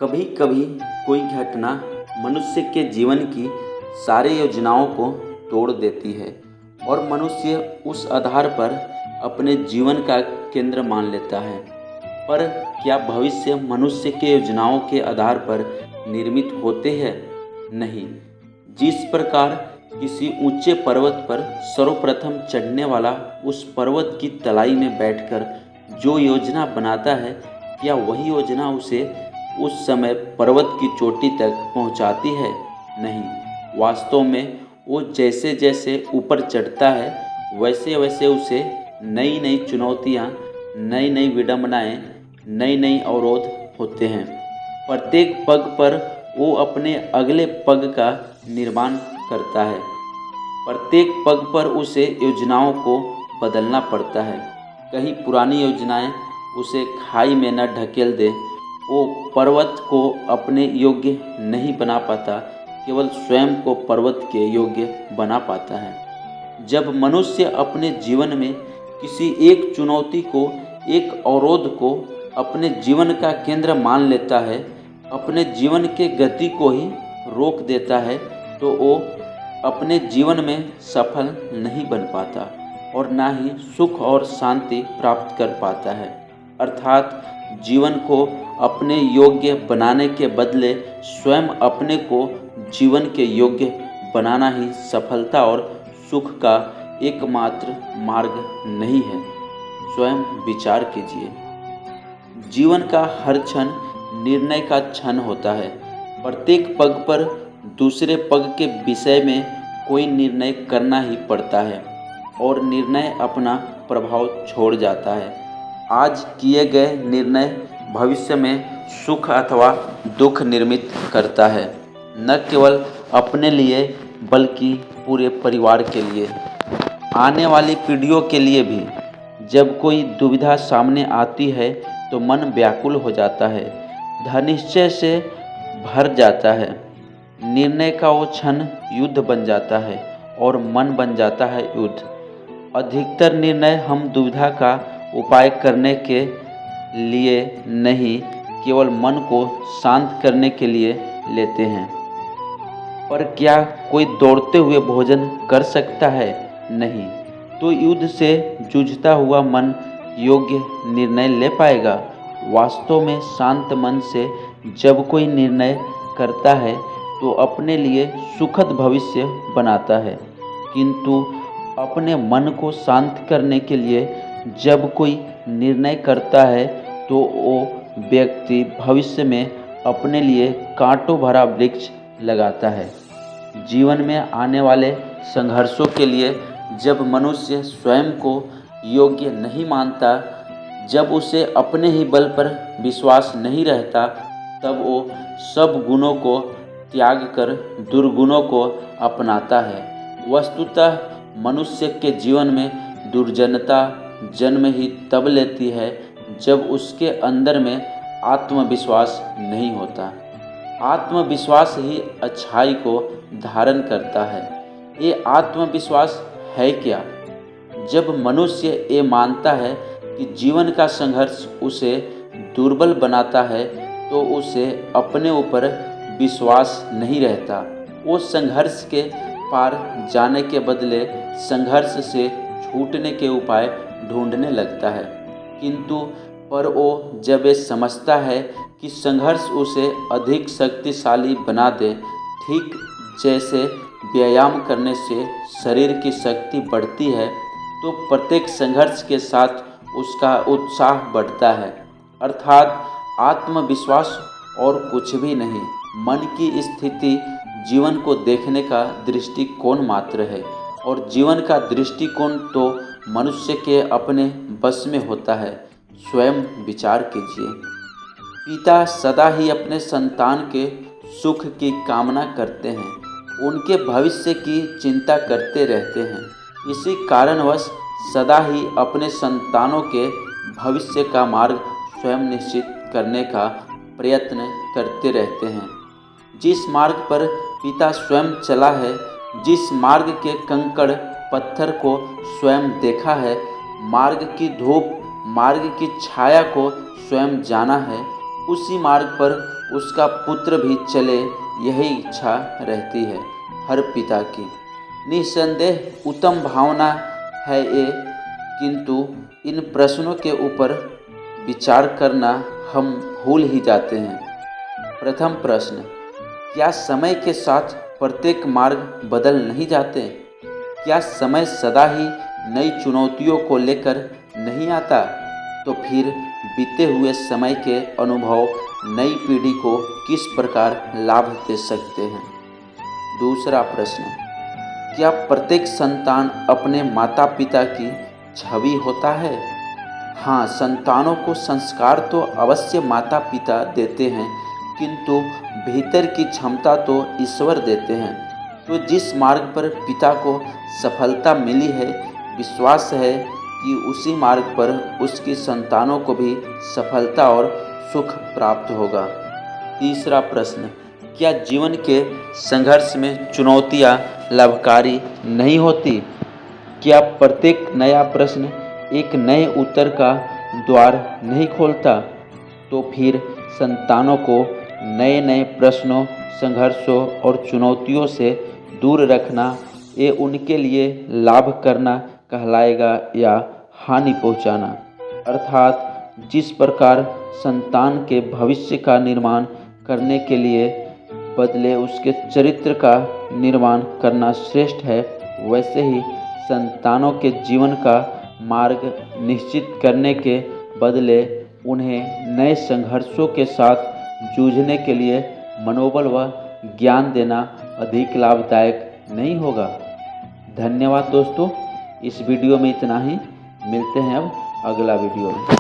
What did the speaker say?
कभी कभी कोई घटना मनुष्य के जीवन की सारी योजनाओं को तोड़ देती है और मनुष्य उस आधार पर अपने जीवन का केंद्र मान लेता है। पर क्या भविष्य मनुष्य के योजनाओं के आधार पर निर्मित होते हैं? नहीं। जिस प्रकार किसी ऊंचे पर्वत पर सर्वप्रथम चढ़ने वाला उस पर्वत की तलाई में बैठकर जो योजना बनाता है, क्या वही योजना उसे उस समय पर्वत की चोटी तक पहुंचाती है? नहीं। वास्तव में वो जैसे जैसे ऊपर चढ़ता है वैसे वैसे उसे नई नई चुनौतियाँ, नई नई विडंबनाएँ, नई नई अवरोध होते हैं। प्रत्येक पग पर वो अपने अगले पग का निर्माण करता है। प्रत्येक पग पर उसे योजनाओं को बदलना पड़ता है। कहीं पुरानी योजनाएं उसे खाई में न ढकेल दे। वो पर्वत को अपने योग्य नहीं बना पाता, केवल स्वयं को पर्वत के योग्य बना पाता है। जब मनुष्य अपने जीवन में किसी एक चुनौती को, एक अवरोध को अपने जीवन का केंद्र मान लेता है, अपने जीवन के गति को ही रोक देता है, तो वो अपने जीवन में सफल नहीं बन पाता और ना ही सुख और शांति प्राप्त कर पाता है। अर्थात जीवन को अपने योग्य बनाने के बदले स्वयं अपने को जीवन के योग्य बनाना ही सफलता और सुख का एकमात्र मार्ग नहीं है। स्वयं विचार कीजिए। जीवन का हर क्षण निर्णय का क्षण होता है। प्रत्येक पग पर दूसरे पग के विषय में कोई निर्णय करना ही पड़ता है और निर्णय अपना प्रभाव छोड़ जाता है। आज किए गए निर्णय भविष्य में सुख अथवा दुख निर्मित करता है, न केवल अपने लिए बल्कि पूरे परिवार के लिए, आने वाली पीढ़ियों के लिए भी। जब कोई दुविधा सामने आती है तो मन व्याकुल हो जाता है, धनिश्चय से भर जाता है। निर्णय का वो क्षण युद्ध बन जाता है और मन बन जाता है युद्ध। अधिकतर निर्णय हम दुविधा का उपाय करने के लिए नहीं, केवल मन को शांत करने के लिए लेते हैं। पर क्या कोई दौड़ते हुए भोजन कर सकता है? नहीं। तो युद्ध से जूझता हुआ मन योग्य निर्णय ले पाएगा? वास्तव में शांत मन से जब कोई निर्णय करता है तो अपने लिए सुखद भविष्य बनाता है, किंतु अपने मन को शांत करने के लिए जब कोई निर्णय करता है तो वो व्यक्ति भविष्य में अपने लिए कांटों भरा वृक्ष लगाता है। जीवन में आने वाले संघर्षों के लिए जब मनुष्य स्वयं को योग्य नहीं मानता, जब उसे अपने ही बल पर विश्वास नहीं रहता, तब वो सब गुणों को त्याग कर दुर्गुणों को अपनाता है। वस्तुतः मनुष्य के जीवन में दुर्जनता जन्म ही तब लेती है जब उसके अंदर में आत्मविश्वास नहीं होता। आत्मविश्वास ही अच्छाई को धारण करता है। ये आत्मविश्वास है क्या? जब मनुष्य ये मानता है कि जीवन का संघर्ष उसे दुर्बल बनाता है, तो उसे अपने ऊपर विश्वास नहीं रहता। वो संघर्ष के पार जाने के बदले संघर्ष से छूटने के उपाय ढूंढने लगता है। किंतु पर वो जब ये समझता है कि संघर्ष उसे अधिक शक्तिशाली बना दे, ठीक जैसे व्यायाम करने से शरीर की शक्ति बढ़ती है, तो प्रत्येक संघर्ष के साथ उसका उत्साह बढ़ता है। अर्थात आत्मविश्वास और कुछ भी नहीं, मन की स्थिति जीवन को देखने का दृष्टिकोण मात्र है, और जीवन का दृष्टिकोण तो मनुष्य के अपने बस में होता है। स्वयं विचार कीजिए। पिता सदा ही अपने संतान के सुख की कामना करते हैं, उनके भविष्य की चिंता करते रहते हैं। इसी कारणवश सदा ही अपने संतानों के भविष्य का मार्ग स्वयं निश्चित करने का प्रयत्न करते रहते हैं। जिस मार्ग पर पिता स्वयं चला है, जिस मार्ग के कंकड़ पत्थर को स्वयं देखा है, मार्ग की धूप, मार्ग की छाया को स्वयं जाना है, उसी मार्ग पर उसका पुत्र भी चले, यही इच्छा रहती है हर पिता की। निस्संदेह उत्तम भावना है ये, किंतु इन प्रश्नों के ऊपर विचार करना हम भूल ही जाते हैं। प्रथम प्रश्न, क्या समय के साथ प्रत्येक मार्ग बदल नहीं जाते? क्या समय सदा ही नई चुनौतियों को लेकर नहीं आता? तो फिर बीते हुए समय के अनुभव नई पीढ़ी को किस प्रकार लाभ दे सकते हैं? दूसरा प्रश्न, क्या प्रत्येक संतान अपने माता पिता की छवि होता है? हाँ, संतानों को संस्कार तो अवश्य माता पिता देते हैं, किंतु भीतर की क्षमता तो ईश्वर देते हैं। तो जिस मार्ग पर पिता को सफलता मिली है, विश्वास है कि उसी मार्ग पर उसकी संतानों को भी सफलता और सुख प्राप्त होगा। तीसरा प्रश्न, क्या जीवन के संघर्ष में चुनौतियाँ लाभकारी नहीं होती? क्या प्रत्येक नया प्रश्न एक नए उत्तर का द्वार नहीं खोलता? तो फिर संतानों को नए नए प्रश्नों, संघर्षों और चुनौतियों से दूर रखना, ये उनके लिए लाभ करना कहलाएगा या हानि पहुंचाना? अर्थात जिस प्रकार संतान के भविष्य का निर्माण करने के लिए बदले उसके चरित्र का निर्माण करना श्रेष्ठ है, वैसे ही संतानों के जीवन का मार्ग निश्चित करने के बदले उन्हें नए संघर्षों के साथ जूझने के लिए मनोबल व ज्ञान देना अधिक लाभदायक नहीं होगा? धन्यवाद दोस्तों, इस वीडियो में इतना ही। मिलते हैं अब अगला वीडियो में।